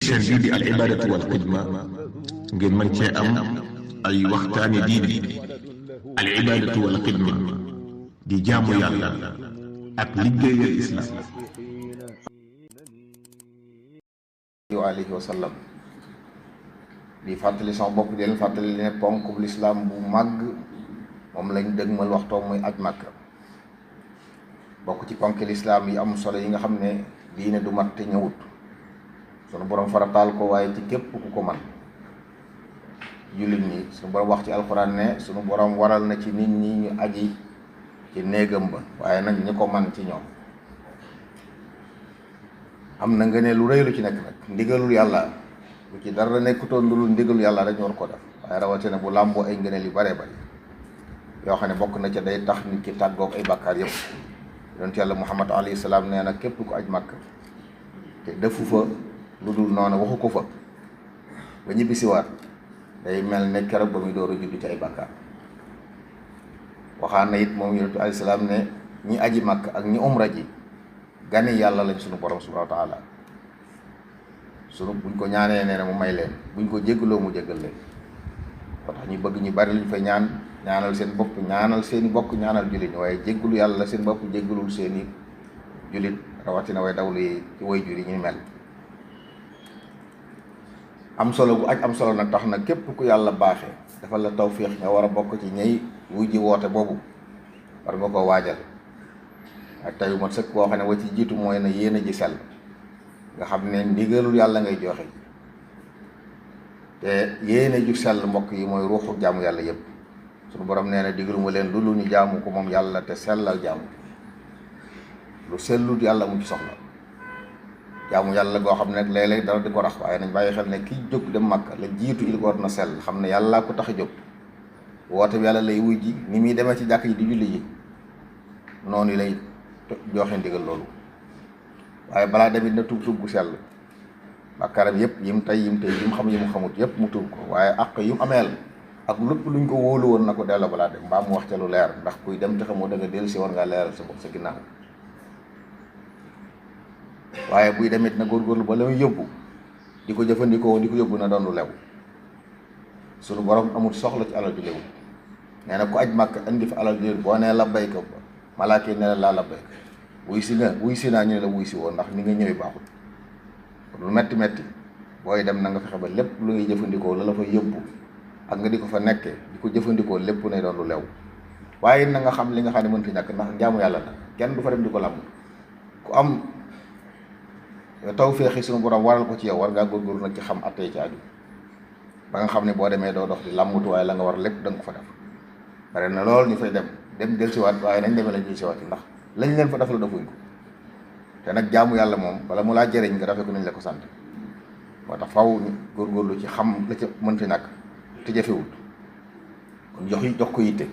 chaîne bii di al ibadatu wal xidma ngeen mën cee am ay waxtaani diine al ibadatu wal xidma di jaamu yàlla ak liggéeyal islam alayhi wa sallam di fàttali sama bopp di leen fàttali ne ponk bu lislaam bu màgg moom lañ dëgmal waxtoo muy aj Makka bokk ci ponk lislaam yi am solo yi nga xam ne diine du mat te ñëwut sunu borom farataal ko waaye ci képp ku ko man jullit ñi sunu borom wax ci alxuraan ne sunu borom waral na ci nit ñi ñu aji ci néegam ba waaye nag ñi ko man ci ñoom am na nga ne lu rëy lu ci nekk nag ndigalul yàlla lu ci dara nekkutoon lu dul ndigalul yàlla rek ñu war ko def waaye rawatina bu làmboo ay ngëneel yu bare bari yoo xam ne bokk na ca day tax nit ki tàggoog ay bàkkaar yëpp yonent yàlla Muhammad alayhi salaam nee na képp ku aj Makka te defu fa lu dul noonu waxu ko fa ba ñibbisiwaat day mel ne keroog ba muy door a judd ci ay bàkkaar waxaan na it moom yonent alayhi salaam ne ñi aji Makka ak ñi umra ji gani yàlla lañ sunu borom subhanahu wa taala sunu buñ ko ñaanee nee na mu may leen buñ ko jéggaloo mu jéggal leen moo tax ñu bëgg ñu bari luñ fay ñaanal seen bopp ñaanal seeni bokk ñaanal jullit ñi waaye jéggalu yàlla la seen bopp jéggalul seeni jullit rawatina way dawlu yi ci way jur yi ñu mel am solo bu aj am solo nag tax na képp ku yàlla baaxee dafa la tawfiix nga war a bokk ci ñey wuy ji woote boobu war nga ko waajal ak tey mat sëkk koo xam ne wa ci jiitu mooy na yéene ji sell nga xam ne ndigalul yàlla ngay joxe te yéene ju sell mbokk yi mooy ruuxu jaamu yàlla yépp suñu borom nee na digalu ma leen lu ñu jaamu ko moom yàlla te sellal jaamu lu sellut yàlla mu ci soxla jaamu yàlla goo xam ne nag léeg-léeg dara di ko rax waaye nañ bàyyi xel ne ki jóg dem Makka la jiitu il ko na sell xam ne yàlla ko tax a jóg woote bi yàlla lay wuy ji ni muy demee ci jàkk yi di julli ji noonu lay joxe ndigal loolu waaye balaa demit na tuub gu sell bàkkaaram yëpp yim tey yim xam yim xamut yëpp mu tuub ko waaye àq yim ameel ak lépp luñ ko wóolu woon na ko delloo balaa dem mbaa mu wax ca lu leer ndax kuy dem te xamoo da nga dellu si war ngaa leeral sa bopp sa ginnaaw waaye buy demit na góorgóorlu ba la muy yóbbu di ko jëfandikoo di ko yóbbu na doon lu lew sunu borom amul soxla ci alal ju lew nee na ku aj Makka indi fa alal ju boo nee labbayka malaaka yi ne la laa labbayka wuy si naa ñu ne la wuy si woon ndax ni nga ñëwee baaxul lu metti booy dem na nga fexe ba lépp lu ngay jëfandikoo la fa yóbbu ak nga di ko fa nekkee di ko jëfandikoo lépp ne doon lu lew waaye na nga xam li nga xam ne mën fi ñàkk ndax jaamu yàlla la kenn du fa dem di ko làmb ku am tawfeexi sunu borom waral ko ci yow war ngaa góorgóorlu nag ci xam attee ci aju ba nga xam ne boo demee doo dox di làmbutu waaye la nga war lépp da nga ko fa def bare na lool ñu fay dem del siwaat waaye nañ demee la ñuy siwaat ndax lañ leen fa def la defuñ ko te nag jaamu yàlla moom bala mu laa jëriñ nga defee ko nañ la ko sant moo tax faw ñu góorgóorlu ci xam la ca mën fi nag te jafewul kon jox ko yitte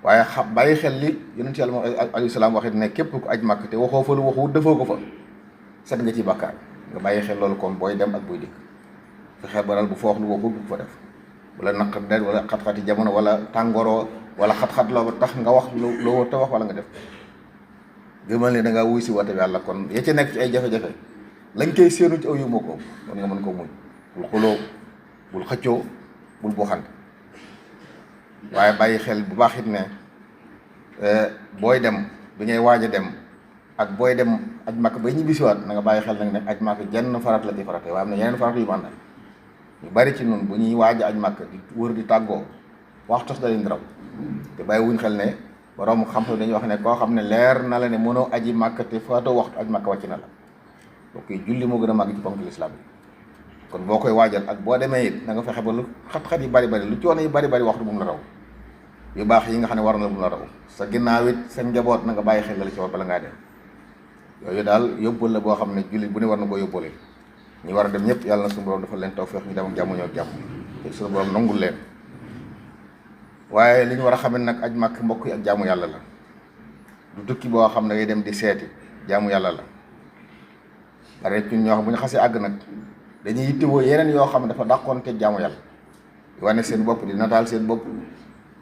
waaye bàyyi xel li yonent yàlla alayhi salaam waxit ne képp ku aj Makka te waxoo fa lu waxu defoo ko fa set nga ci bàkkaar nga bàyyi xel loolu kon booy dem ak booy dikk fexe ba daal bu foox lu waxul bu fa def wala naq der wala xat-xati jamono wala tàngooroo wala xat-xat loo tax nga wax loo war te wax wala nga def gëmal ne da ngaa wuy si woote bi yàlla kon ya ca nekk ci ay jafe-jafe lañ koy séenu ci aw yu moo ko kon nga mën koo muñ bul xuloo bul xëccoo bul buuxante waaye bàyyi xel bu baax it ne booy dem bi ngay waaj a dem ak booy dem aj Makka bay ñibbisiwaat na nga bàyyi xel nag ne aj Makka jenn farat la ci farate waaye am na yeneen farat yu man ñu bari ci noonu bu ñuy waaj a aj Makka di wër di tàggoo waxtos da leen raw te bàyyi wuñ xel ne borom xam-xam dañuy wax ne koo xam ne leer na la ne mënoo aji Makka te faatoo waxtu aj Makka wàcc na la bokk julli moo gën a màgg ci ponk lislaam bi kon boo koy waajal ak boo demee it na nga fexe ba lu xat-xat yi bari lu coono yi bari waxtu bu mu la raw yu baax yi nga xam ne war na bu mu la raw sa ginnaaw it sa njaboot na nga bàyyi xel la ci war bala ngaa dem yooyu daal yóbbal la boo xam ne jullit bu ne war na koo yóbbale ñi war a dem ñëpp yàlla na suñu borom dafa leen tawfeex ñu dem ak jàmm ñoo ak jàmm te suñu borom nangul leen waaye li ñu war a xamee nag aj Makka mbokk yi ak jaamu yàlla la du tukki boo xam ne ngay dem di seeti jaamu yàlla la bare ñun ñoo xam bu ñu xasee àgg nag dañuy yittewoo yeneen yoo xam ne dafa dàqoonte jaamu yàlla di wane seen bopp di nataal seen bopp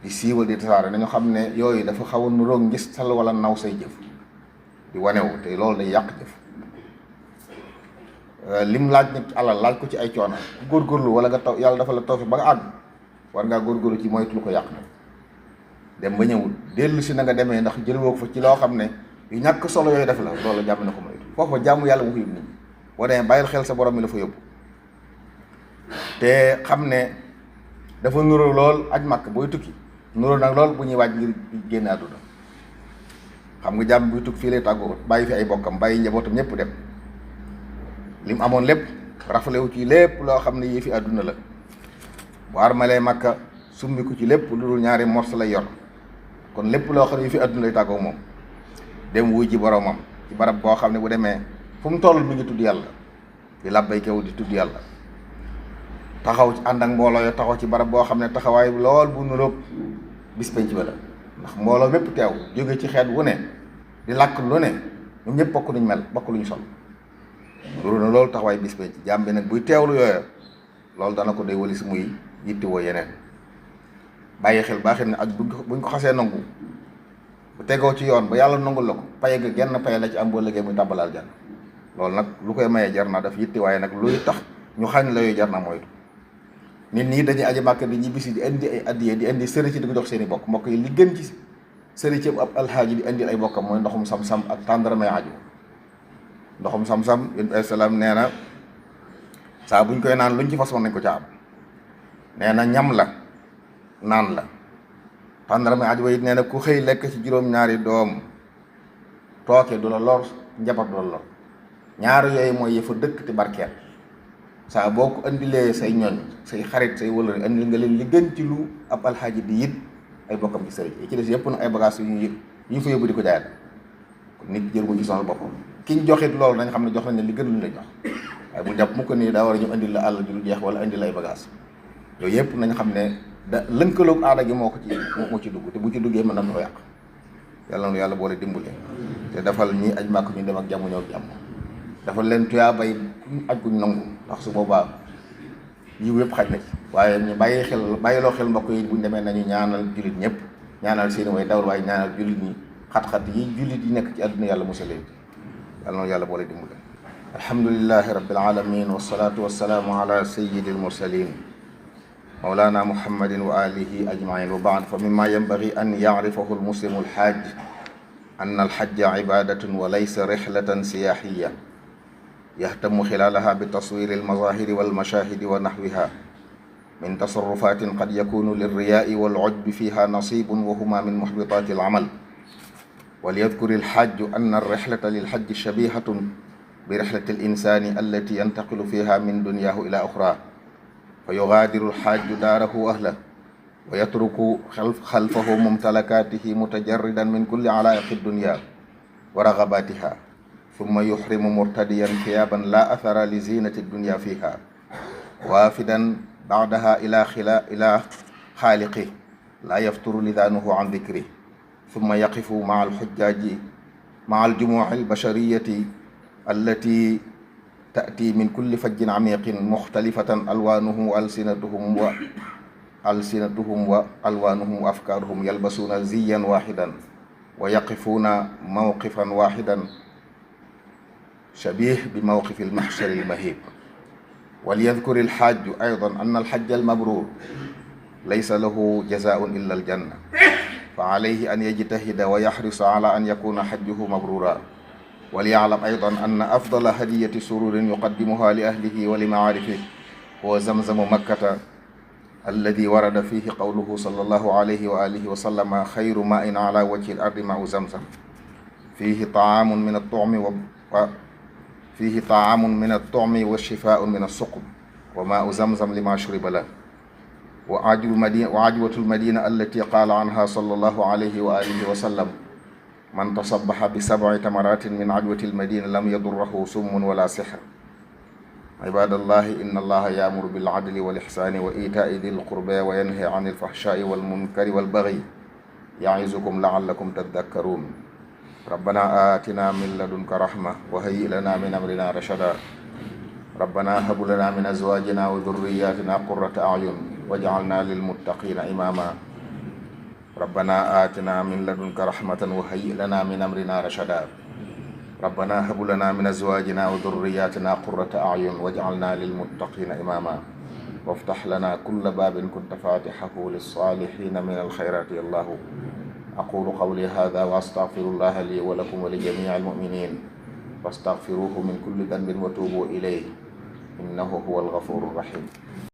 di siiwal di tasaare nañu xam ne yooyu dafa xaw a nuroog ngistal wala naw say jëf di wanewu te loolu day yàq jëf lim laaj nit alal laaj ko ci ay coono góorgóorlu wala nga taw yàlla dafa la taw fi ba nga àgg war ngaa góorgóorlu ci moytu lu ko yàq nag dem ba ñëwul dellu si na nga demee ndax jëlwoo ko fa ci loo xam ne yu ñàkk solo yooyu def la loolu jàmm na ko moytu foofu jàmm yàlla mu ko yóbbu nit ñi boo demee bàyyil xel sa borom mi la fa yóbbu te xam ne dafa nuroo lool aj màkk booy tukki nuroo nag lool bu ñuy waaj ngir génn àdduna xam nga jàmm buy tukki fii lay tàggoo bàyyi fi ay bokkam bàyyi njabootam ñëpp dem li mu amoon lépp rafalewu ci lépp loo xam ne yii fi àdduna la bu armalee Makka summiku ci lépp lu dul ñaari morso lay yor kon lépp loo xam ne yii fi àdduna lay tàggoo moom dem wuy ji boromam ci barab boo xam ne bu demee fu mu toll mi ngi tudd yàlla di làbbay kew di tudd yàlla taxaw ci ànd ak mbooloo yo taxaw ci barab boo xam ne taxawaay lool bu nuroog bis penc ba la ndax mbooloo mépp teew jóge ci xeet wu ne di làkk lu ne ñoom ñëpp bokk luñ mel bokk luñ sol loolu na loolu taxawaay bis penc jàmm bi nag buy teewlu yooya loolu dana ko day wali si muy yittewoo yeneen bàyyi xel baaxit ne ak buñ ko xasee nangu bu tegoo ci yoon ba yàlla nangul la ko paye ga genn paye la ci am boo liggéey muy tàbbalaal jan loolu nag lu koy mayee jar naa daf yitte waaye nag luy tax ñu xañ la yooyu jar naa moytu nit ñi dañuy aji màkk di ñibbisi di indi ay addiyee di indi sëri ci di ko jox seen i bokk mbokk yi li gën ci sëri ci ab alxaaji di indil ay bokkam mooy ndoxum sam-sam ak tàndaramay aju ndoxum sam-sam yéen ay salaam nee na saa buñ koy naan luñ ci fas nañ ko ca am nee na ñam la naan la tàndaramay aju it nee na ku xëy lekk ci juróom-ñaari doom tooke du la lor njabar du la lor ñaar yooyu mooy yëfa dëkk te barkeel saa boo ko indilee say ñoñ say xarit say wëlëre indi nga leen li gën ci lu ab alxaaji di yit ay bokkam ci sëriñ yi ci des yëpp na ay bagages yu ñu fa yóbbu di ko jaayal kon nit jël ko ci sonal boppam ki ñu joxit loolu dañ xam ne jox nañ ne li gën luñ la jox waaye bu jàpp mu ko nii daa war a ñu indil la àll ju lu jeex wala indil la ay bagages yooyu yëpp nañ xam ne da lënkaloog aada gi moo ko ci dugg te bu ci duggee mën na ko yàq yàlla na yàlla boole dimbale te defal ñi aj màkk ñu dem ak jàmm ñëw ak jàmm dafa leen tuyaa bay aj guñ nangu ndax su boobaa yiw yëpp xaj na ci waaye ñu bàyyiloo xel mbokk yi buñ demee nañu ñaanal jullit ñëpp ñaanal seeni way dawal waaye ñaanal jullit ñi xat-xat yi jullit yi nekk ci àdduna yàlla musalee yàlla na yàlla boole dimbale alhamdulillahi rabbil alamin wassalatu wassalaamu ala sayyidil mursalin mawlana muhammadin wa alihi ajmain wa baad fa mimma yanbaghi an ya'rifahu almuslimu alhajj anna alhajja ibadatun wa laysa rihlatan siyahiyya يهتم خلالها بتصوير المظاهر والمشاهد ونحوها من تصرفات قد يكون للرياء والعجب فيها نصيب وهما من محبطات العمل وليذكر الحاج أن الرحلة للحج شبيهة برحلة الإنسان التي ينتقل فيها من دنياه إلى أخرى فيغادر الحاج داره وأهله ويترك خلفه ممتلكاته متجردا من كل علائق الدنيا ورغباتها ثم يحرم مرتديا ثيابا لا أثر لزينة الدنيا فيها وافدا بعدها إلى خالقه لا يفتر لذانه عن ذكره ثم يقف مع الحجاج مع الجموع البشرية التي تأتي من كل فج عميق مختلفة ألوانهم وألسنتهم وألوانهم وأفكارهم يلبسون زيا واحدا ويقفون موقفا واحدا شبيه بموقف المحشر المهيب وليذكر الحاج أيضا أن الحج المبرور ليس له جزاء إلا الجنة فعليه أن يجتهد ويحرص على أن يكون حجه مبرورا وليعلم أيضا أن أفضل هدية سرور يقدمها لأهله ولمعارفه هو زمزم مكة الذي ورد فيه قوله صلى الله عليه وآله وسلم خير ماء على وجه الأرض ماء زمزم فيه طعام من الطعم والشفاء من السقم وماء زمزم لما شرب له وعجوة المدينة التي قال عنها صلى الله عليه وآله وسلم من تصبح ب7 تمرات من عجوة المدينة لم يضره سم ولا سحر عباد الله إن الله يأمر بالعدل والإحسان وإيتاء ذي القربى وينهى عن الفحشاء والمنكر والبغي يعظكم لعلكم تذكرون ربنا آتنا من لدنك رحمة وهيئ لنا من أمرنا رشدا ربنا هب لنا من أزواجنا وذرياتنا قرة أعين واجعلنا للمتقين إماما ربنا آتنا من لدنك رحمة وهيئ لنا من أمرنا رشدا rabbana hab lana min azwajina wa dhurriyyatina qurrata a'yun waj'alna lilmuttaqina imama وافتح لنا كل باب كنت فاتحه للصالحين من الخيرات يا الله. أقول قولي هذا وأستغفر الله لي ولكم ولجميع المؤمنين فاستغفروه من كل ذنب وتوبوا إليه إنه هو الغفور الرحيم.